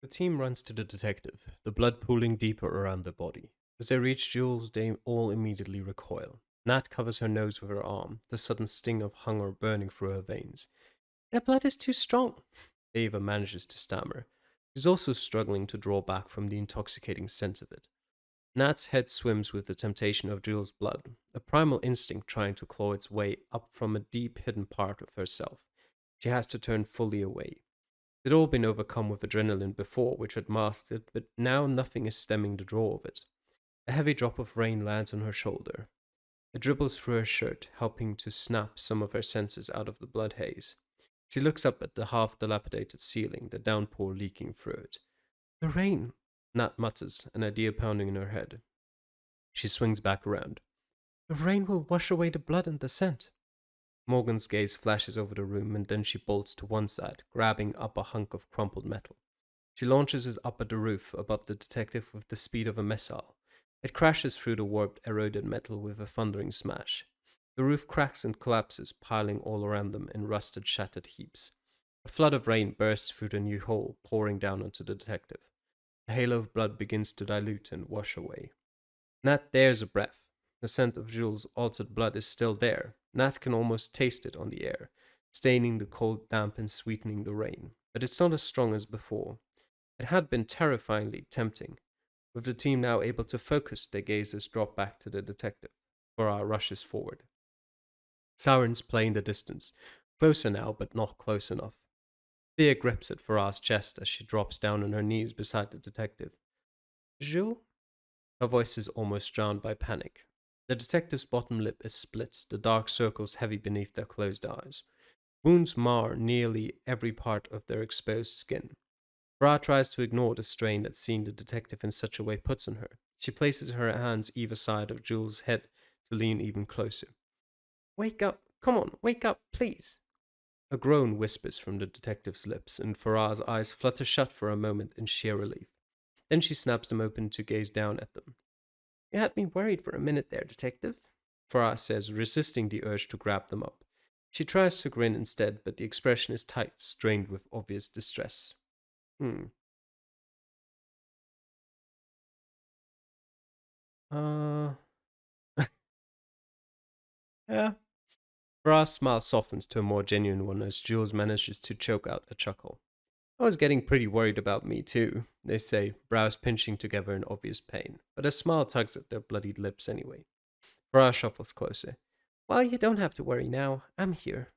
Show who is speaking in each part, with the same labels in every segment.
Speaker 1: The team runs to the detective, the blood pooling deeper around their body. As they reach Jules, they all immediately recoil. Nat covers her nose with her arm, the sudden sting of hunger burning through her veins. Their blood is too strong. Ava manages to stammer. She's also struggling to draw back from the intoxicating scent of it. Nat's head swims with the temptation of Jules' blood, a primal instinct trying to claw its way up from a deep hidden part of herself. She has to turn fully away. They'd all been overcome with adrenaline before, which had masked it, but now nothing is stemming the draw of it. A heavy drop of rain lands on her shoulder. It dribbles through her shirt, helping to snap some of her senses out of the blood haze. She looks up at the half dilapidated ceiling, the downpour leaking through it. The rain, Nat mutters, an idea pounding in her head. She swings back around. The rain will wash away the blood and the scent. Morgan's gaze flashes over the room and then she bolts to one side, grabbing up a hunk of crumpled metal. She launches it up at the roof above the detective with the speed of a missile. It crashes through the warped, eroded metal with a thundering smash. The roof cracks and collapses, piling all around them in rusted, shattered heaps. A flood of rain bursts through the new hole, pouring down onto the detective. The halo of blood begins to dilute and wash away. Nat dares a breath. The scent of Jules' altered blood is still there. Nat can almost taste it on the air, staining the cold damp and sweetening the rain. But it's not as strong as before. It had been terrifyingly tempting. With the team now able to focus, their gazes drop back to the detective. Farah rushes forward. Sirens play in the distance. Closer now, but not close enough. Thea grips at Farah's chest as she drops down on her knees beside the detective. Jules? Her voice is almost drowned by panic. The detective's bottom lip is split, the dark circles heavy beneath their closed eyes. Wounds mar nearly every part of their exposed skin. Bra tries to ignore the strain that seeing the detective in such a way puts on her. She places her hands either side of Jules' head to lean even closer. Wake up! Come on, wake up, please! A groan whispers from the detective's lips, and Farah's eyes flutter shut for a moment in sheer relief. Then she snaps them open to gaze down at them. You had me worried for a minute there, detective, Farah says, resisting the urge to grab them up. She tries to grin instead, but the expression is tight, strained with obvious distress. Hmm. Uh. Yeah. Farah's smile softens to a more genuine one as Jules manages to choke out a chuckle. I was getting pretty worried about me too, they say, brows pinching together in obvious pain, but a smile tugs at their bloodied lips anyway. Farah shuffles closer. Well, you don't have to worry now. I'm here.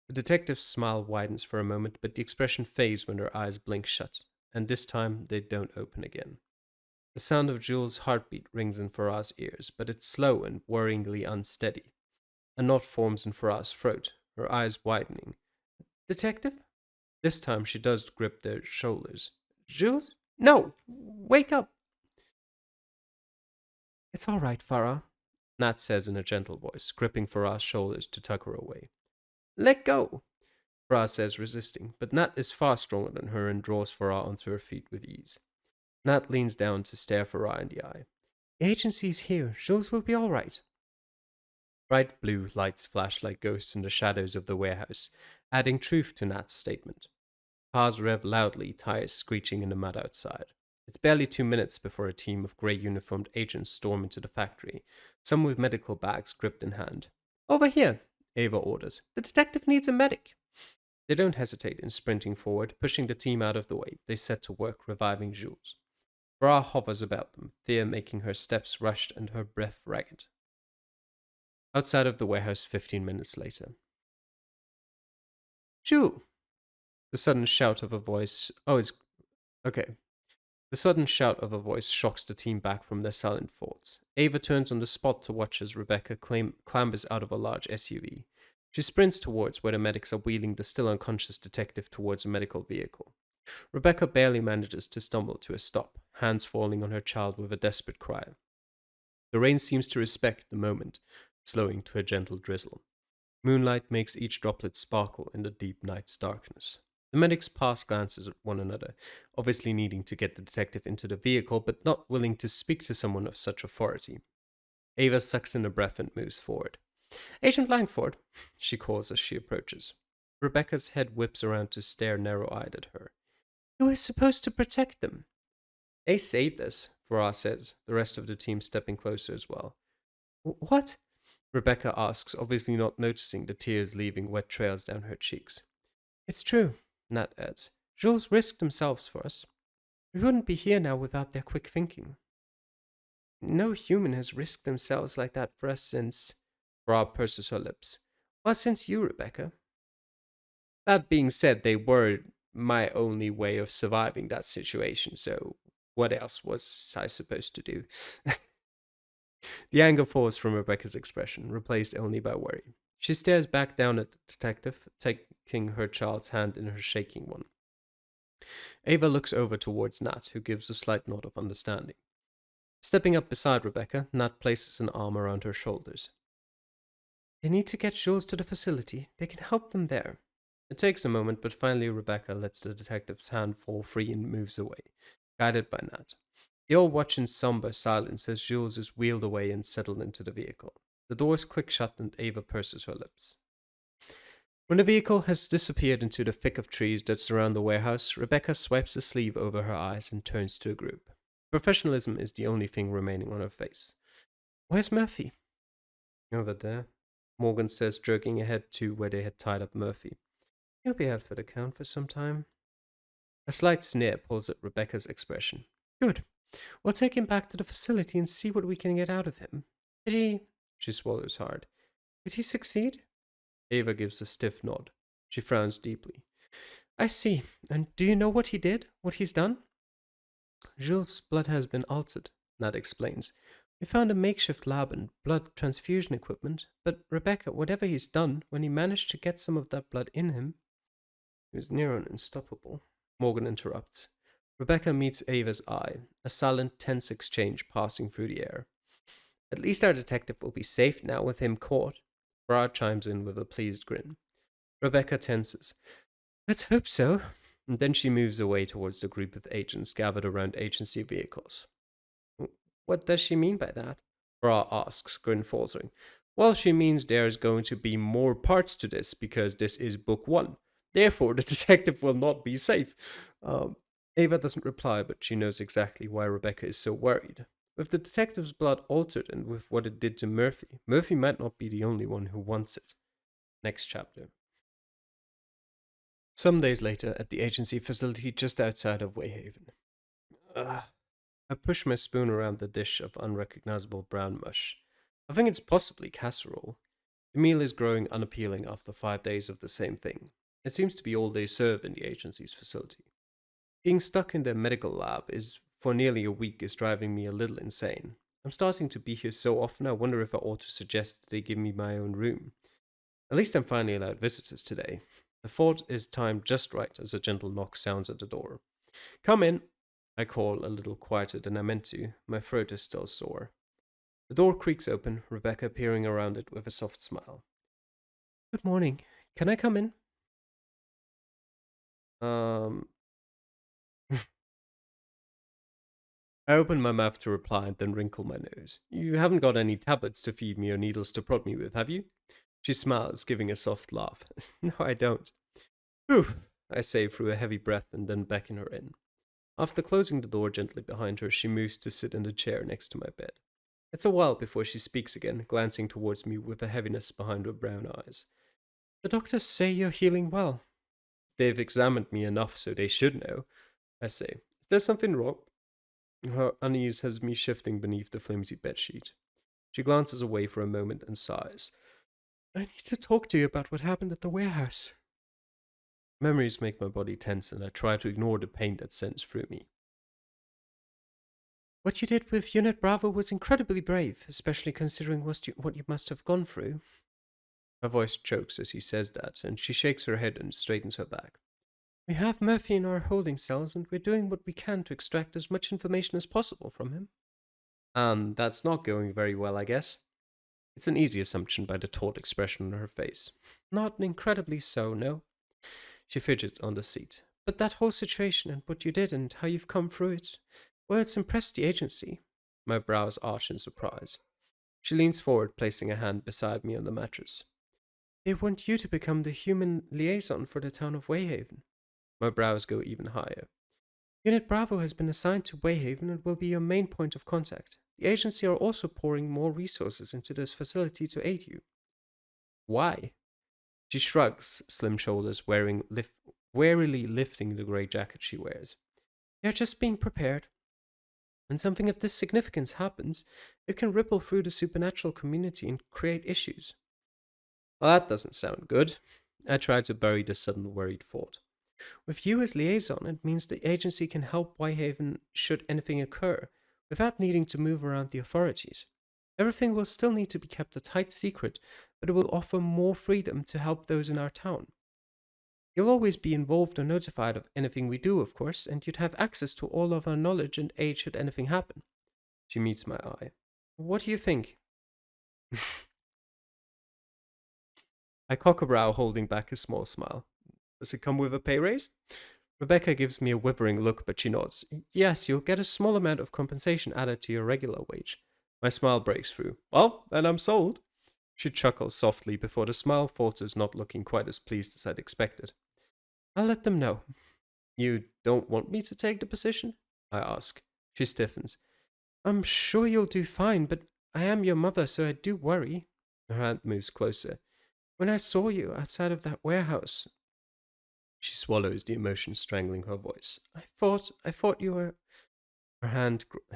Speaker 1: The detective's smile widens for a moment, but the expression fades when her eyes blink shut, and this time they don't open again. The sound of Jules' heartbeat rings in Farah's ears, but it's slow and worryingly unsteady. A knot forms in Farah's throat, her eyes widening. Detective? This time she does grip their shoulders. Jules? No! Wake up! It's all right, Farah, Nat says in a gentle voice, gripping Farah's shoulders to tug her away. Let go! Farah says, resisting, but Nat is far stronger than her and draws Farah onto her feet with ease. Nat leans down to stare Farah in the eye. The agency's here. Jules will be all right. Bright blue lights flash like ghosts in the shadows of the warehouse, adding truth to Nat's statement. Cars rev loudly, tires screeching in the mud outside. It's barely 2 minutes before a team of grey uniformed agents storm into the factory, some with medical bags gripped in hand. Over here, Ava orders. The detective needs a medic. They don't hesitate in sprinting forward, pushing the team out of the way. They set to work reviving Jules. Bra hovers about them, fear making her steps rushed and her breath ragged. Outside of the warehouse 15 minutes later. Jules! The sudden shout of a voice. Oh, it's. Okay. The sudden shout of a voice shocks the team back from their silent thoughts. Ava turns on the spot to watch as Rebecca clambers out of a large SUV. She sprints towards where the medics are wheeling the still unconscious detective towards a medical vehicle. Rebecca barely manages to stumble to a stop, hands falling on her child with a desperate cry. The rain seems to respect the moment, slowing to a gentle drizzle. Moonlight makes each droplet sparkle in the deep night's darkness. The medics pass glances at one another, obviously needing to get the detective into the vehicle, but not willing to speak to someone of such authority. Ava sucks in a breath and moves forward. Agent Langford, she calls as she approaches. Rebecca's head whips around to stare narrow eyed at her. You were supposed to protect them. They saved us, Farah says, the rest of the team stepping closer as well. What? Rebecca asks, obviously not noticing the tears leaving wet trails down her cheeks. It's true, Nat adds. Jules risked themselves for us. We wouldn't be here now without their quick thinking. No human has risked themselves like that for us since. Rob purses her lips. Well, since you, Rebecca. That being said, they were my only way of surviving that situation, so what else was I supposed to do? The anger falls from Rebecca's expression, replaced only by worry. She stares back down at the detective, taking her child's hand in her shaking one. Ava looks over towards Nat, who gives a slight nod of understanding. Stepping up beside Rebecca, Nat places an arm around her shoulders. They need to get Jules to the facility. They can help them there. It takes a moment, but finally Rebecca lets the detective's hand fall free and moves away, guided by Nat. They all watch in somber silence as Jules is wheeled away and settled into the vehicle. The doors click shut and Ava purses her lips. When the vehicle has disappeared into the thick of trees that surround the warehouse, Rebecca swipes a sleeve over her eyes and turns to the group. Professionalism is the only thing remaining on her face. Where's Murphy? Over there, Morgan says, jerking ahead to where they had tied up Murphy. He'll be out for the count for some time. A slight sneer pulls at Rebecca's expression. Good. We'll take him back to the facility and see what we can get out of him. Did he... She swallows hard. Did he succeed? Ava gives a stiff nod. She frowns deeply. I see. And do you know what he did? What he's done? Jules' blood has been altered, Nat explains. We found a makeshift lab and blood transfusion equipment, but Rebecca, whatever he's done, when he managed to get some of that blood in him... He was near unstoppable, Morgan interrupts. Rebecca meets Ava's eye, a silent, tense exchange passing through the air. At least our detective will be safe now with him caught. Farah chimes in with a pleased grin. Rebecca tenses. Let's hope so. And then she moves away towards the group of agents gathered around agency vehicles. What does she mean by that? Farah asks, grin faltering. Well, she means there's going to be more parts to this because this is book one. Therefore, the detective will not be safe. Ava doesn't reply, but she knows exactly why Rebecca is so worried. With the detective's blood altered and with what it did to Murphy, Murphy might not be the only one who wants it. Next chapter. Some days later, at the agency facility just outside of Wayhaven. I push my spoon around the dish of unrecognizable brown mush. I think it's possibly casserole. The meal is growing unappealing after 5 days of the same thing. It seems to be all they serve in the agency's facility. Being stuck in their medical lab is for nearly a week is driving me a little insane. I'm starting to be here so often I wonder if I ought to suggest that they give me my own room. At least I'm finally allowed visitors today. The thought is timed just right as a gentle knock sounds at the door. Come in, I call a little quieter than I meant to. My throat is still sore. The door creaks open, Rebecca peering around it with a soft smile. Good morning. Can I come in? I open my mouth to reply and then wrinkle my nose. You haven't got any tablets to feed me or needles to prod me with, have you? She smiles, giving a soft laugh. No, I don't. Whew, I say through a heavy breath and then beckon her in. After closing the door gently behind her, she moves to sit in the chair next to my bed. It's a while before she speaks again, glancing towards me with a heaviness behind her brown eyes. The doctors say you're healing well. They've examined me enough, so they should know, I say. Is there something wrong? Her unease has me shifting beneath the flimsy bedsheet. She glances away for a moment and sighs. I need to talk to you about what happened at the warehouse. Memories make my body tense and I try to ignore the pain that sends through me. What you did with Unit Bravo was incredibly brave, especially considering what you must have gone through. Her voice chokes as he says that, and she shakes her head and straightens her back. We have Murphy in our holding cells, and we're doing what we can to extract as much information as possible from him. That's not going very well, I guess. It's an easy assumption by the taut expression on her face. Not incredibly so, no. She fidgets on the seat. But that whole situation and what you did and how you've come through it, well, it's impressed the agency. My brows arch in surprise. She leans forward, placing a hand beside me on the mattress. They want you to become the human liaison for the town of Wayhaven. My brows go even higher. Unit Bravo has been assigned to Wayhaven and will be your main point of contact. The agency are also pouring more resources into this facility to aid you. Why? She shrugs, slim shoulders warily lifting the grey jacket she wears. They're just being prepared. When something of this significance happens, it can ripple through the supernatural community and create issues. Well, that doesn't sound good. I tried to bury the sudden worried thought. With you as liaison, it means the agency can help Whitehaven should anything occur, without needing to move around the authorities. Everything will still need to be kept a tight secret, but it will offer more freedom to help those in our town. You'll always be involved or notified of anything we do, of course, and you'd have access to all of our knowledge and aid should anything happen. She meets my eye. What do you think? I cock a brow, holding back a small smile. Does it come with a pay raise? Rebecca gives me a withering look, but she nods. Yes, you'll get a small amount of compensation added to your regular wage. My smile breaks through. Well, then I'm sold. She chuckles softly before the smile falters, not looking quite as pleased as I'd expected. I'll let them know. You don't want me to take the position? I ask. She stiffens. I'm sure you'll do fine, but I am your mother, so I do worry. Her hand moves closer. When I saw you outside of that warehouse, she swallows, the emotion strangling her voice. I thought you were. Her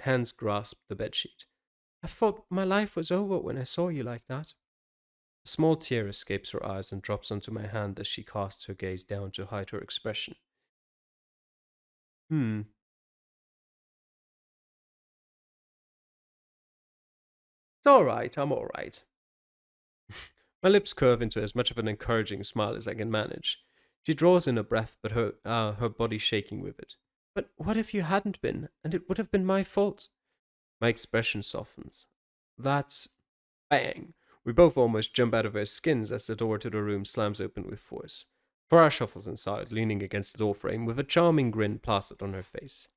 Speaker 1: hands grasp the bedsheet. I thought my life was over when I saw you like that. A small tear escapes her eyes and drops onto my hand as she casts her gaze down to hide her expression. Hmm. It's all right. I'm all right. My lips curve into as much of an encouraging smile as I can manage. She draws in a breath, but her body shaking with it. But what if you hadn't been, and it would have been my fault? My expression softens. That's bang. We both almost jump out of our skins as the door to the room slams open with force. Farah shuffles inside, leaning against the doorframe with a charming grin plastered on her face.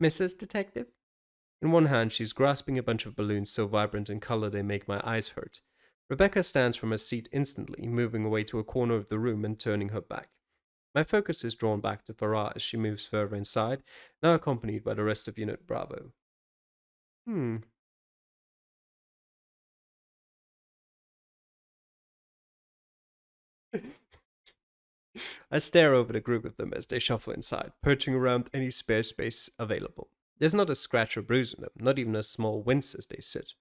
Speaker 1: Mrs. Detective? In one hand, she's grasping a bunch of balloons so vibrant in color they make my eyes hurt. Rebecca stands from her seat instantly, moving away to a corner of the room and turning her back. My focus is drawn back to Farah as she moves further inside, now accompanied by the rest of Unit Bravo. Hmm. I stare over the group of them as they shuffle inside, perching around any spare space available. There's not a scratch or bruise in them, not even a small wince as they sit.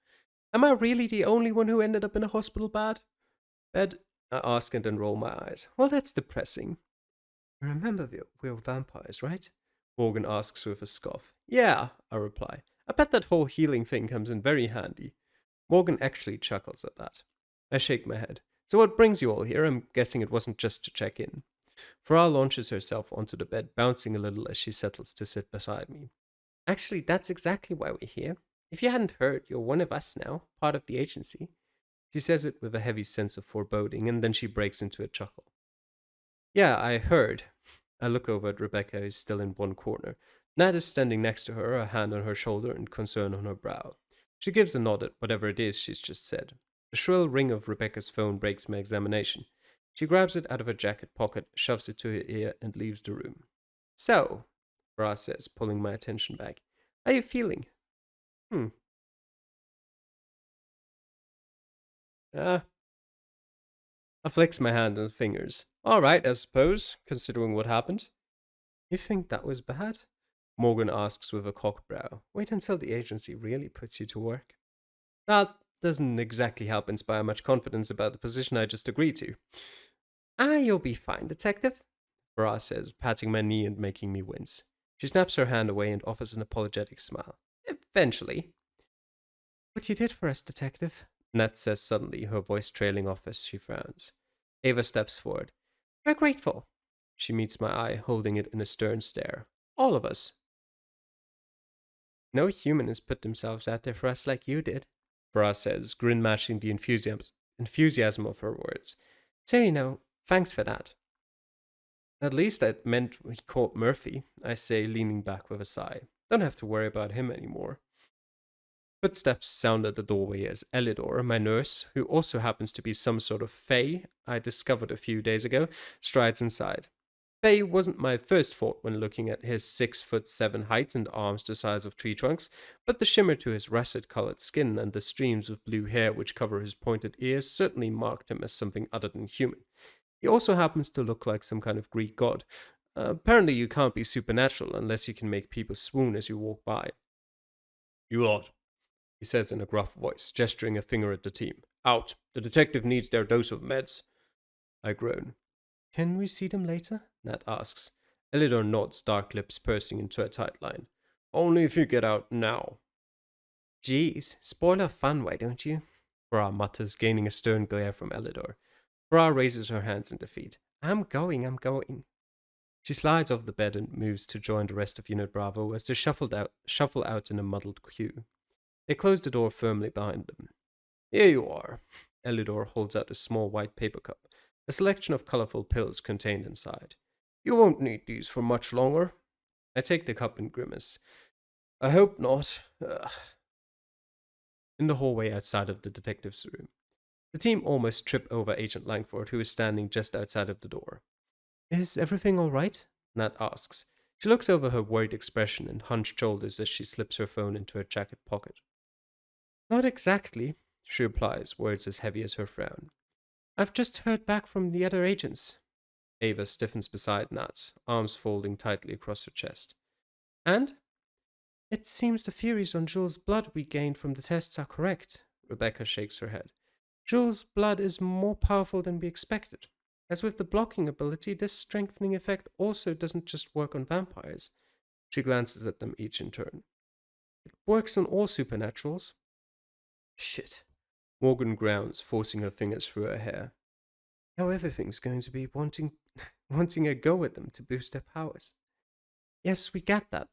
Speaker 1: Am I really the only one who ended up in a hospital bed? I ask and then roll my eyes. Well, that's depressing. Remember we're vampires, right? Morgan asks with a scoff. Yeah, I reply. I bet that whole healing thing comes in very handy. Morgan actually chuckles at that. I shake my head. So what brings you all here? I'm guessing it wasn't just to check in. Farah launches herself onto the bed, bouncing a little as she settles to sit beside me. Actually, that's exactly why we're here. If you hadn't heard, you're one of us now, part of the agency. She says it with a heavy sense of foreboding, and then she breaks into a chuckle. Yeah, I heard. I look over at Rebecca, who's still in one corner. Nat is standing next to her, a hand on her shoulder and concern on her brow. She gives a nod at whatever it is she's just said. The shrill ring of Rebecca's phone breaks my examination. She grabs it out of her jacket pocket, shoves it to her ear, and leaves the room. So, Farah says, pulling my attention back. How are you feeling? Hmm. Ah. I flex my hand and fingers. All right, I suppose, considering what happened. You think that was bad? Morgan asks with a cocked brow. Wait until the agency really puts you to work. That doesn't exactly help inspire much confidence about the position I just agreed to. Ah, you'll be fine, detective, Farah says, patting my knee and making me wince. She snaps her hand away and offers an apologetic smile. Eventually. What you did for us, detective, Nat says suddenly, her voice trailing off as she frowns. Ava steps forward. We're grateful. She meets my eye, holding it in a stern stare. All of us. No human has put themselves out there for us like you did, Farah says, grin matching the enthusiasm of her words. So you know, thanks for that. At least that meant we caught Murphy, I say, leaning back with a sigh. Don't have to worry about him anymore. Footsteps sound at the doorway as Elidor, my nurse, who also happens to be some sort of fae I discovered a few days ago, strides inside. Bay wasn't my first thought when looking at his 6'7" height and arms the size of tree trunks, but the shimmer to his russet-colored skin and the streams of blue hair which cover his pointed ears certainly marked him as something other than human. He also happens to look like some kind of Greek god. Apparently, you can't be supernatural unless you can make people swoon as you walk by. You lot, he says in a gruff voice, gesturing a finger at the team. Out! The detective needs their dose of meds. I groan. Can we see them later? Nat asks. Elidor nods, dark lips pursing into a tight line. Only if you get out now. Geez, spoiler fun, why don't you? Farah mutters, gaining a stern glare from Elidor. Farah raises her hands in defeat. I'm going. She slides off the bed and moves to join the rest of Unit Bravo as they shuffle out in a muddled queue. They close the door firmly behind them. Here you are. Elidor holds out a small white paper cup, a selection of colorful pills contained inside. You won't need these for much longer. I take the cup and grimace. I hope not. Ugh. In the hallway outside of the detective's room, the team almost trip over Agent Langford, who is standing just outside of the door. Is everything all right? Nat asks. She looks over her worried expression and hunched shoulders as she slips her phone into her jacket pocket. Not exactly, she replies, words as heavy as her frown. I've just heard back from the other agents. Ava stiffens beside Nat, arms folding tightly across her chest. And? It seems the theories on Jules' blood we gained from the tests are correct. Rebecca shakes her head. Jules' blood is more powerful than we expected. As with the blocking ability, this strengthening effect also doesn't just work on vampires. She glances at them each in turn. It works on all supernaturals. Shit. Morgan grounds, forcing her fingers through her hair. Now everything's going to be wanting a go at them to boost their powers. Yes, we get that.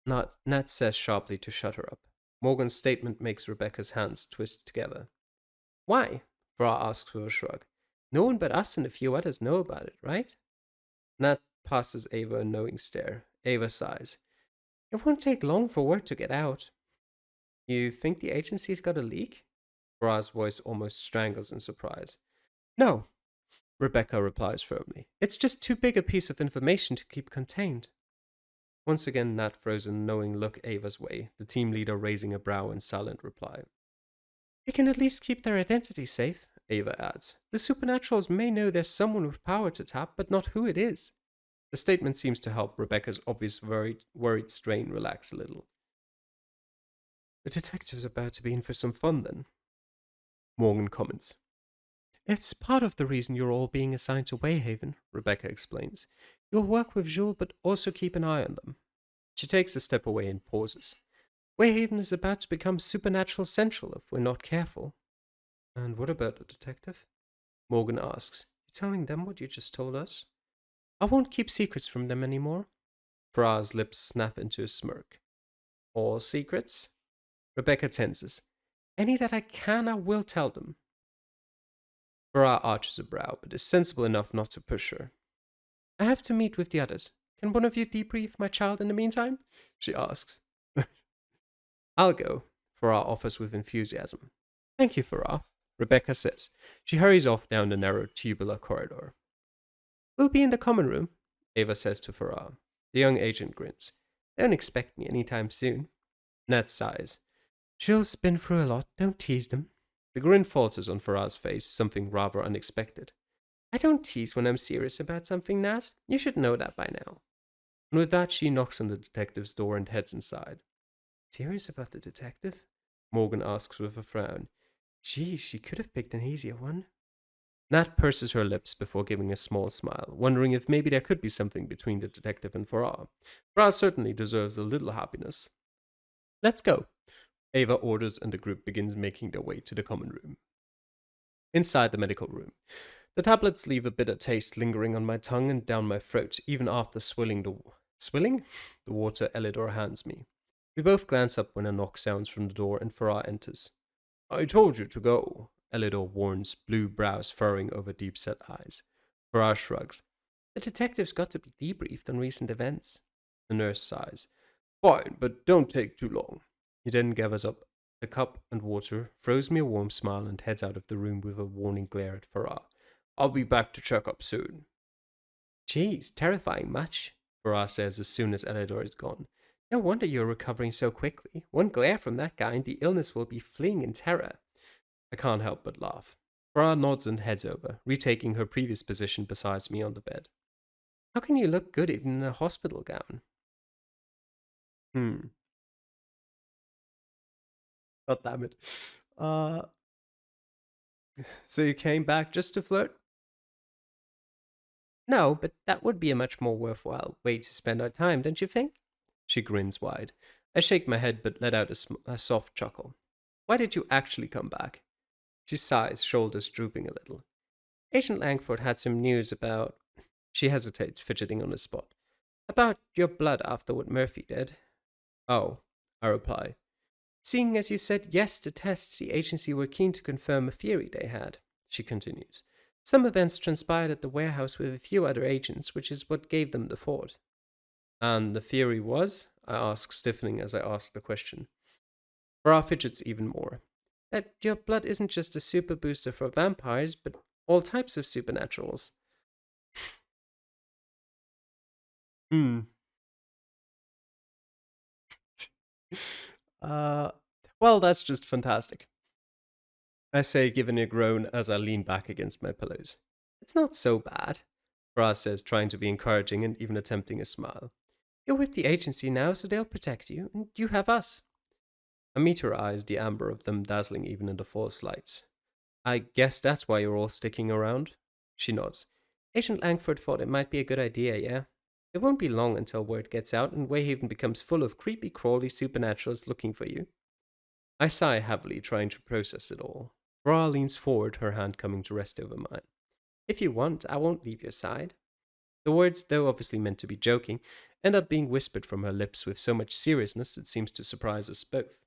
Speaker 1: Nat says sharply to shut her up. Morgan's statement makes Rebecca's hands twist together. Why? Farah asks with a shrug. No one but us and a few others know about it, right? Nat passes Ava a knowing stare. Ava sighs. It won't take long for word to get out. You think the agency's got a leak? Farah's voice almost strangles in surprise. No, Rebecca replies firmly. It's just too big a piece of information to keep contained. Once again, Nat throws a knowing look Ava's way, the team leader raising a brow in silent reply. We can at least keep their identity safe, Ava adds. The supernaturals may know there's someone with power to tap, but not who it is. The statement seems to help Rebecca's obvious worried strain relax a little. The detective's about to be in for some fun, then, Morgan comments. It's part of the reason you're all being assigned to Wayhaven, Rebecca explains. You'll work with Jules, but also keep an eye on them. She takes a step away and pauses. Wayhaven is about to become supernatural central if we're not careful. And what about the detective? Morgan asks. You telling them what you just told us? I won't keep secrets from them anymore. Farah's lips snap into a smirk. All secrets? Rebecca tenses. Any that I can, I will tell them. Farah arches a brow, but is sensible enough not to push her. I have to meet with the others. Can one of you debrief my child in the meantime? She asks. I'll go, Farah offers with enthusiasm. Thank you, Farah, Rebecca says. She hurries off down the narrow tubular corridor. We'll be in the common room, Ava says to Farah. The young agent grins. Don't expect me anytime soon. Nat sighs. Jill's been through a lot, don't tease them. The grin falters on Farah's face, something rather unexpected. I don't tease when I'm serious about something, Nat. You should know that by now. And with that, she knocks on the detective's door and heads inside. Serious about the detective? Morgan asks with a frown. Geez, she could have picked an easier one. Nat purses her lips before giving a small smile, wondering if maybe there could be something between the detective and Farah. Farah certainly deserves a little happiness. Let's go, Ava orders, and the group begins making their way to the common room. Inside the medical room, the tablets leave a bitter taste lingering on my tongue and down my throat, even after swilling the water Elidor hands me. We both glance up when a knock sounds from the door and Farah enters. I told you to go, Elidor warns, blue brows furrowing over deep-set eyes. Farah shrugs. The detective's got to be debriefed on recent events. The nurse sighs. Fine, but don't take too long. He then gathers up a cup and water, throws me a warm smile, and heads out of the room with a warning glare at Farah. I'll be back to check up soon. Geez, terrifying much, Farah says as soon as Eleanor is gone. No wonder you're recovering so quickly. One glare from that guy and the illness will be fleeing in terror. I can't help but laugh. Farah nods and heads over, retaking her previous position beside me on the bed. How can you look good even in a hospital gown? Hmm. God damn it. Uh, so you came back just to flirt? No, but that would be a much more worthwhile way to spend our time, don't you think? She grins wide. I shake my head but let out a soft chuckle. Why did you actually come back? She sighs, shoulders drooping a little. Agent Langford had some news about. She hesitates, fidgeting on the spot. About your blood after what Murphy did. Oh, I reply. Seeing as you said yes to tests, the agency were keen to confirm a theory they had, she continues. Some events transpired at the warehouse with a few other agents, which is what gave them the thought. And the theory was? I ask, stiffening as I ask the question. Bra fidgets even more. That your blood isn't just a super booster for vampires, but all types of supernaturals. Hmm. Uh, well, that's just fantastic. I say, giving a groan as I lean back against my pillows. It's not so bad, Bra says, trying to be encouraging and even attempting a smile. You're with the agency now, so they'll protect you, and you have us. I meet her eyes, the amber of them dazzling even in the false lights. I guess that's why you're all sticking around? She nods. Agent Langford thought it might be a good idea, yeah? It won't be long until word gets out and Wayhaven becomes full of creepy crawly supernaturals looking for you. I sigh heavily, trying to process it all. Bra leans forward, her hand coming to rest over mine. If you want, I won't leave your side. The words, though obviously meant to be joking, end up being whispered from her lips with so much seriousness it seems to surprise us both.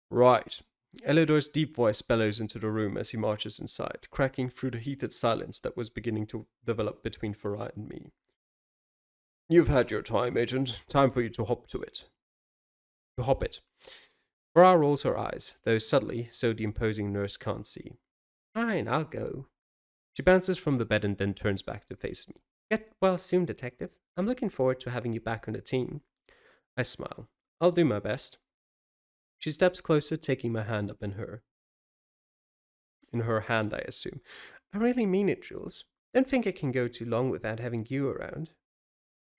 Speaker 1: Right. Elidor's deep voice bellows into the room as he marches inside, cracking through the heated silence that was beginning to develop between Farah and me. You've had your time, Agent. Time for you to hop to it. To hop it. Farah rolls her eyes, though subtly, so the imposing nurse can't see. Fine, I'll go. She bounces from the bed and then turns back to face me. Get well soon, Detective. I'm looking forward to having you back on the team. I smile. I'll do my best. She steps closer, taking my hand up in her. In her hand, I assume. I really mean it, Jules. Don't think I can go too long without having you around.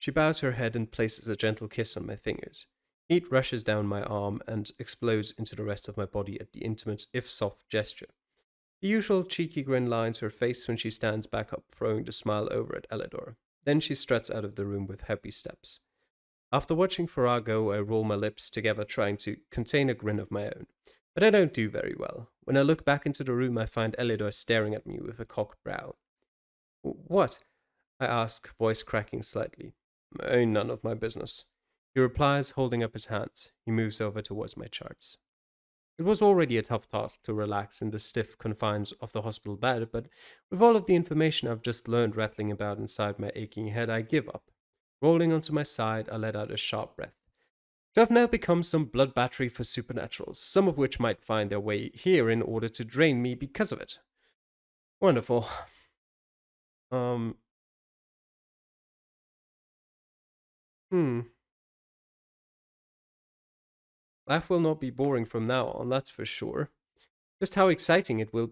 Speaker 1: She bows her head and places a gentle kiss on my fingers. Heat rushes down my arm and explodes into the rest of my body at the intimate, if soft, gesture. The usual cheeky grin lines her face when she stands back up, throwing the smile over at Elidor. Then she struts out of the room with happy steps. After watching Farah go, I roll my lips together, trying to contain a grin of my own. But I don't do very well. When I look back into the room, I find Elidor staring at me with a cocked brow. What? I ask, voice cracking slightly. Ain't none of my business. He replies, holding up his hands. He moves over towards my charts. It was already a tough task to relax in the stiff confines of the hospital bed, but with all of the information I've just learned rattling about inside my aching head, I give up. Rolling onto my side, I let out a sharp breath. So I've now become some blood battery for supernaturals, some of which might find their way here in order to drain me because of it. Wonderful. Um, hmm. Life will not be boring from now on, that's for sure. Just how exciting it will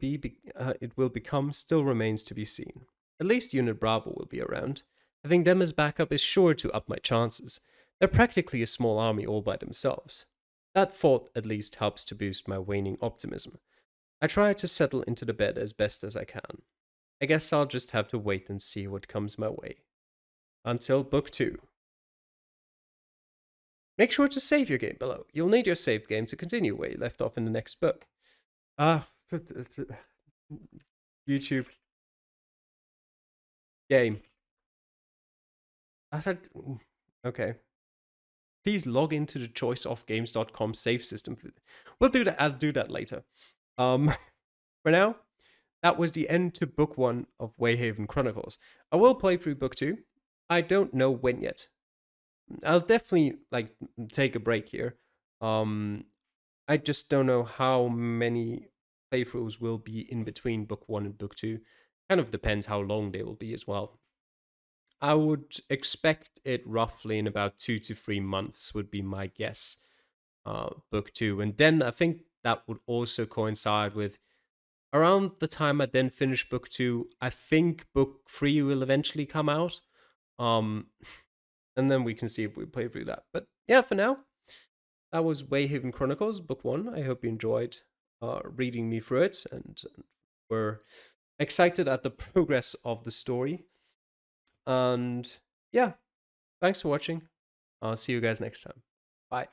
Speaker 1: become still remains to be seen. At least Unit Bravo will be around. Having them as backup is sure to up my chances. They're practically a small army all by themselves. That thought at least helps to boost my waning optimism. I try to settle into the bed as best as I can. I guess I'll just have to wait and see what comes my way. Until Book 2. Make sure to save your game below. You'll need your saved game to continue where you left off in the next book. Ah, YouTube game. I said, okay. Please log into the choiceofgames.com save system. We'll do that. I'll do that later. For now, that was the end to book 1 of Wayhaven Chronicles. I will play through book 2. I don't know when yet. I'll definitely take a break here. I just don't know how many playthroughs will be in between book 1 and book 2. Kind of depends how long they will be as well. I would expect it roughly in about 2 to 3 months would be my guess. Book two, and then I think that would also coincide with around the time I then finish book two. I think book three will eventually come out. Um, and then we can see if we play through that. But yeah, for now, that was Wayhaven Chronicles, book one. I hope you enjoyed reading me through it and were excited at the progress of the story. And yeah, thanks for watching. I'll see you guys next time. Bye.